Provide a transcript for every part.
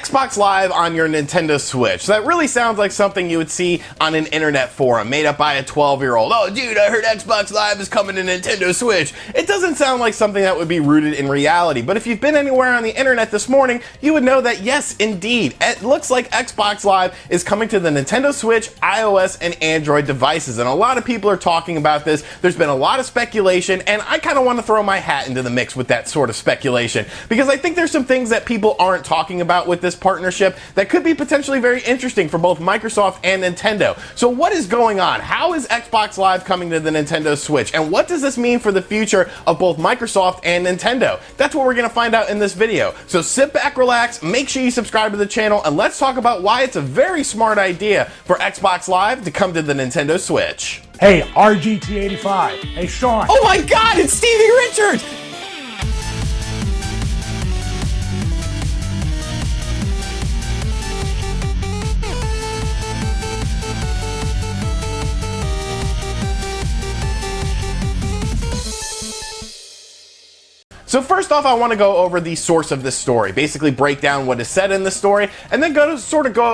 Xbox Live on your Nintendo Switch. That really sounds like something you would see on an internet forum made up by a 12-year-old. Oh, dude, I heard Xbox Live is coming to Nintendo Switch. It doesn't sound like something that would be rooted in reality, but if you've been anywhere on the internet this morning, you would know that yes, indeed, it looks like Xbox Live is coming to the Nintendo Switch, iOS, and Android devices, and a lot of people are talking about this. There's been a lot of speculation, and I kind of want to throw my hat into the mix with that sort of speculation, because I think there's some things that people aren't talking about with this partnership that could be potentially very interesting for both Microsoft and Nintendo. So what is going on? How is Xbox Live coming to the Nintendo Switch? And what does this mean for the future of both Microsoft and Nintendo? That's what we're going to find out in this video. So sit back, relax, make sure you subscribe to the channel, and let's talk about why it's a very smart idea for Xbox Live to come to the Nintendo Switch. Hey, RGT 85. Hey, Sean. Oh my God, it's Stevie Richards! So first off, I want to go over the source of this story, basically break down what is said in the story, and then go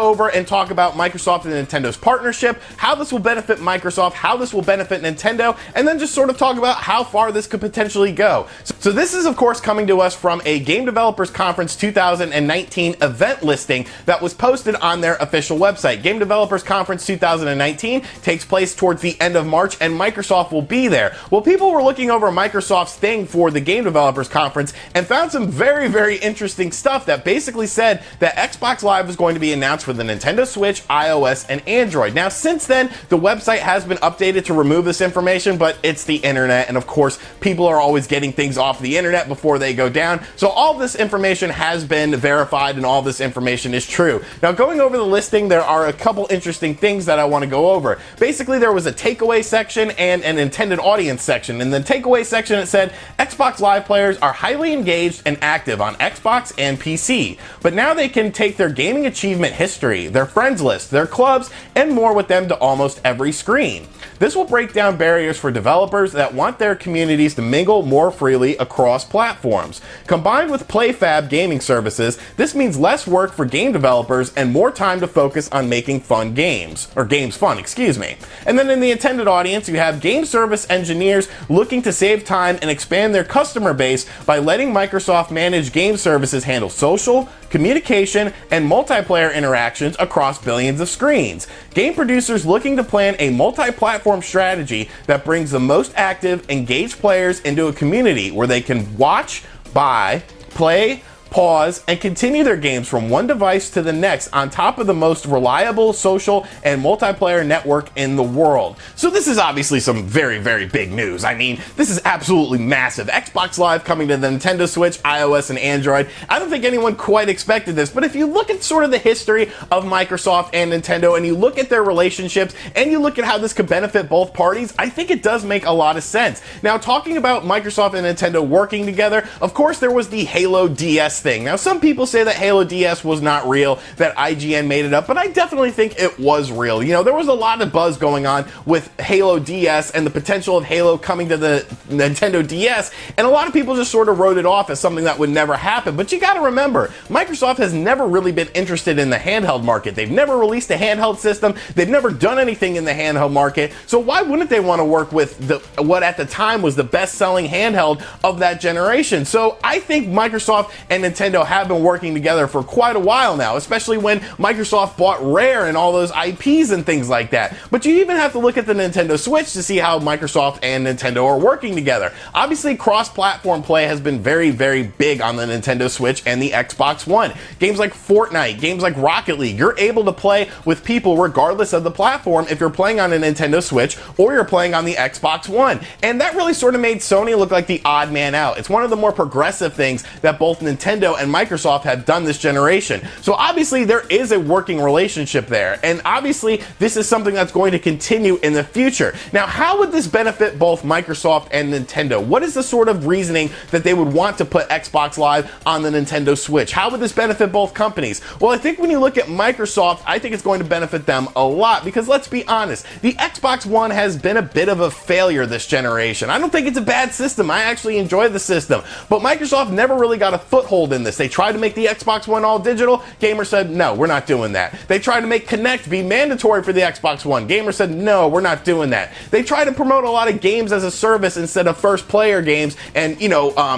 over and talk about Microsoft and Nintendo's partnership, how this will benefit Microsoft, how this will benefit Nintendo, and then just sort of talk about how far this could potentially go. So this is of course coming to us from a Game Developers Conference 2019 event listing that was posted on their official website. Game Developers Conference 2019 takes place towards the end of March, and Microsoft will be there. Well, people were looking over Microsoft's thing for the Game Developers Conference and found some very, very interesting stuff that basically said that Xbox Live was going to be announced for the Nintendo Switch, iOS, and Android. Now, since then, the website has been updated to remove this information, but it's the internet, and of course, people are always getting things off the internet before they go down. So all this information has been verified, and all this information is true. Now, going over the listing, there are a couple interesting things that I want to go over. Basically, there was a takeaway section and an intended audience section. In the takeaway section, it said, Xbox Live players are highly engaged and active on Xbox and PC, but now they can take their gaming achievement history, their friends list, their clubs, and more with them to almost every screen. This will break down barriers for developers that want their communities to mingle more freely across platforms. Combined with PlayFab gaming services, this means less work for game developers and more time to focus on making fun games, or games fun, excuse me. And then in the intended audience, you have game service engineers looking to save time and expand their customer base by letting Microsoft manage game services handle social, communication, and multiplayer interactions across billions of screens. Game producers looking to plan a multi-platform strategy that brings the most active, engaged players into a community where they can watch, buy, play, pause, and continue their games from one device to the next on top of the most reliable social and multiplayer network in the world. So this is obviously some very, very big news. I mean, this is absolutely massive. Xbox Live coming to the Nintendo Switch, iOS, and Android. I don't think anyone quite expected this, but if you look at sort of the history of Microsoft and Nintendo, and you look at their relationships, and you look at how this could benefit both parties, I think it does make a lot of sense. Now, talking about Microsoft and Nintendo working together, of course there was the Halo DS thing. Now, some people say that Halo DS was not real, that IGN made it up, but I definitely think it was real. You know, there was a lot of buzz going on with Halo DS and the potential of Halo coming to the Nintendo DS, and a lot of people just sort of wrote it off as something that would never happen. But you gotta remember, Microsoft has never really been interested in the handheld market. They've never released a handheld system. They've never done anything in the handheld market. So why wouldn't they want to work with what at the time was the best-selling handheld of that generation? So I think Microsoft and Nintendo have been working together for quite a while now, especially when Microsoft bought Rare and all those IPs and things like that. But you even have to look at the Nintendo Switch to see how Microsoft and Nintendo are working together. Obviously, cross-platform play has been very, very big on the Nintendo Switch and the Xbox One. Games like Fortnite, games like Rocket League, you're able to play with people regardless of the platform if you're playing on a Nintendo Switch or you're playing on the Xbox One. And that really sort of made Sony look like the odd man out. It's one of the more progressive things that both Nintendo and Microsoft have done this generation. So obviously there is a working relationship there, and obviously this is something that's going to continue in the future. Now, how would this benefit both Microsoft and Nintendo? What is the sort of reasoning that they would want to put Xbox Live on the Nintendo Switch? How would this benefit both companies? Well, I think when you look at Microsoft, I think it's going to benefit them a lot, because let's be honest, the Xbox One has been a bit of a failure this generation. I don't think it's a bad system. I actually enjoy the system, but Microsoft never really got a foothold dabbled in this. They tried to make the Xbox One all digital. Gamers said, no, we're not doing that. They tried to make Kinect be mandatory for the Xbox One. Gamers said, no, we're not doing that. They tried to promote a lot of games as a service instead of first player games and,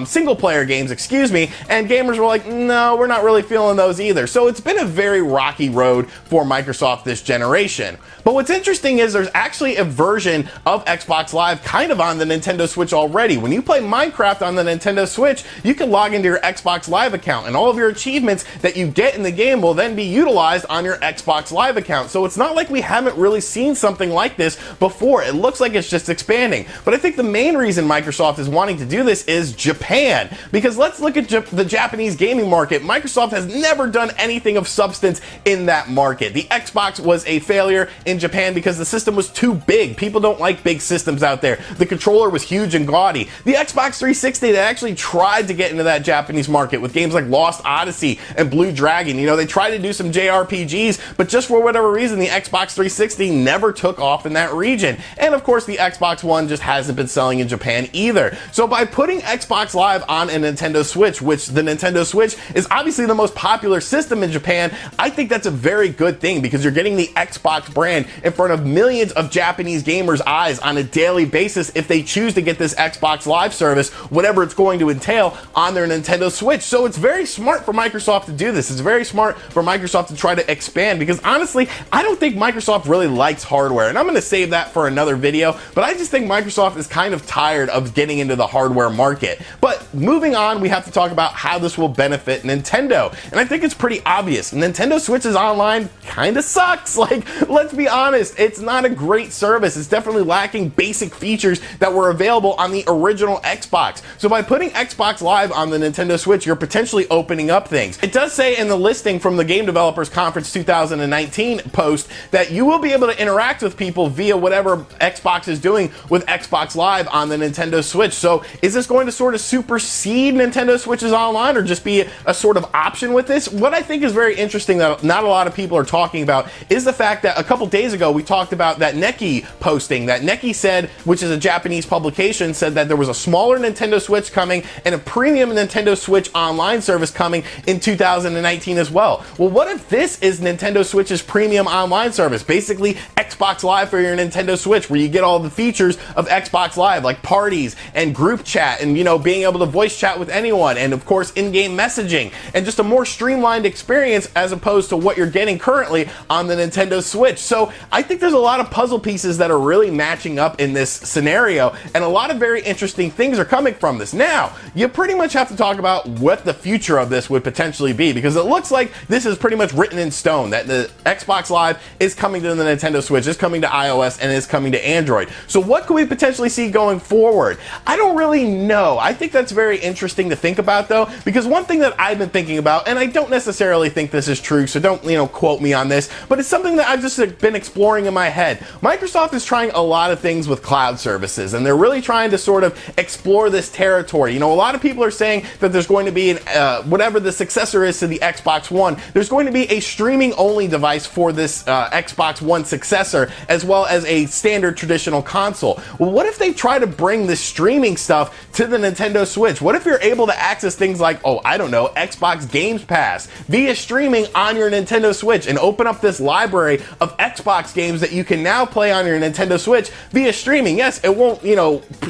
single player games, excuse me. And gamers were like, no, we're not really feeling those either. So it's been a very rocky road for Microsoft this generation. But what's interesting is there's actually a version of Xbox Live kind of on the Nintendo Switch already. When you play Minecraft on the Nintendo Switch, you can log into your Xbox Live account, and all of your achievements that you get in the game will then be utilized on your Xbox Live account. So it's not like we haven't really seen something like this before. It looks like it's just expanding. But I think the main reason Microsoft is wanting to do this is Japan. Because let's look at the Japanese gaming market. Microsoft has never done anything of substance in that market. The Xbox was a failure in Japan because the system was too big. People don't like big systems out there. The controller was huge and gaudy. The Xbox 360, they actually tried to get into that Japanese market with games like Lost Odyssey and Blue Dragon. They tried to do some JRPGs, but just for whatever reason, the Xbox 360 never took off in that region. And of course, the Xbox One just hasn't been selling in Japan either. So by putting Xbox Live on a Nintendo Switch, which the Nintendo Switch is obviously the most popular system in Japan, I think that's a very good thing because you're getting the Xbox brand in front of millions of Japanese gamers' eyes on a daily basis if they choose to get this Xbox Live service, whatever it's going to entail, on their Nintendo Switch. So it's very smart for Microsoft to do this. It's very smart for Microsoft to try to expand because honestly, I don't think Microsoft really likes hardware, and I'm going to save that for another video, but I just think Microsoft is kind of tired of getting into the hardware market. But moving on, we have to talk about how this will benefit Nintendo, and I think it's pretty obvious. Nintendo Switch's online kind of sucks. Let's be honest, it's not a great service. It's definitely lacking basic features that were available on the original Xbox. So by putting Xbox Live on the Nintendo Switch, you're potentially opening up things. It does say in the listing from the Game Developers Conference 2019 post that you will be able to interact with people via whatever Xbox is doing with Xbox Live on the Nintendo Switch. So is this going to sort of supersede Nintendo Switch's online or just be a sort of option with this? What I think is very interesting that not a lot of people are talking about is the fact that a couple days ago we talked about that Neki posting that Neki said, which is a Japanese publication, said that there was a smaller Nintendo Switch coming and a premium Nintendo Switch online service coming in 2019 as well. Well, what if this is Nintendo Switch's premium online service? Basically Xbox Live for your Nintendo Switch, where you get all the features of Xbox Live like parties and group chat and being able to voice chat with anyone, and of course in-game messaging, and just a more streamlined experience as opposed to what you're getting currently on the Nintendo Switch. So I think there's a lot of puzzle pieces that are really matching up in this scenario, and a lot of very interesting things are coming from this. Now, you pretty much have to talk about what the future of this would potentially be, because it looks like this is pretty much written in stone that the Xbox Live is coming to the Nintendo Switch, is coming to iOS, and is coming to Android. So what could we potentially see going forward? I don't really know. I think that's very interesting to think about though, because one thing that I've been thinking about, and I don't necessarily think this is true, so don't quote me on this, but it's something that I've just been exploring in my head. Microsoft is trying a lot of things with cloud services, and they're really trying to sort of explore this territory. A lot of people are saying that there's going to be whatever the successor is to the Xbox One, there's going to be a streaming only device for this Xbox One successor, as well as a standard traditional console. Well, what if they try to bring this streaming stuff to the Nintendo Switch? What if you're able to access things like, Xbox Games Pass via streaming on your Nintendo Switch, and open up this library of Xbox games that you can now play on your Nintendo Switch via streaming? Yes, it won't,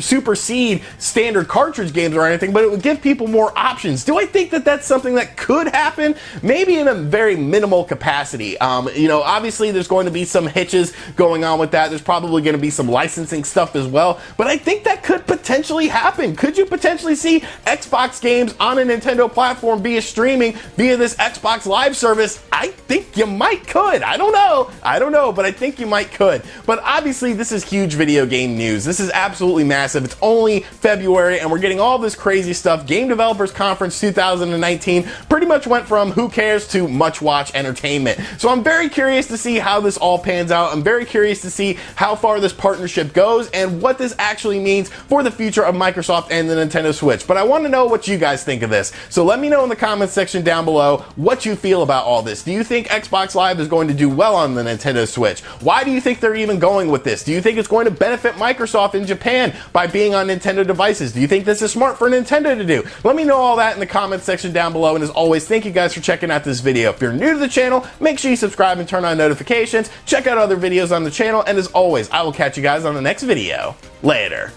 supersede standard cartridge games or anything, but it would give people more options. Do I think that that's something that could happen? Maybe in a very minimal capacity. Obviously there's going to be some hitches going on with that. There's probably going to be some licensing stuff as well, but I think that could potentially happen. Could you potentially see Xbox games on a Nintendo platform via streaming via this Xbox Live service? I think you might could. I don't know, but I think you might could. But obviously this is huge video game news. This is absolutely massive. It's only February and we're getting all this crazy stuff. Game Developers Conference 2019 pretty much went from who cares to much watch entertainment. So I'm very curious to see how this all pans out. I'm very curious to see how far this partnership goes and what this actually means for the future of Microsoft and the Nintendo Switch. But I want to know what you guys think of this. So let me know in the comments section down below what you feel about all this. Do you think Xbox Live is going to do well on the Nintendo Switch? Why do you think they're even going with this? Do you think it's going to benefit Microsoft in Japan by being on Nintendo devices? Do you think this is smart for Nintendo to do? Let me know all that in the the comment section down below. And as always, thank you guys for checking out this video. If you're new to the channel, make sure you subscribe and turn on notifications. Check out other videos on the channel. And as always, I will catch you guys on the next video. Later.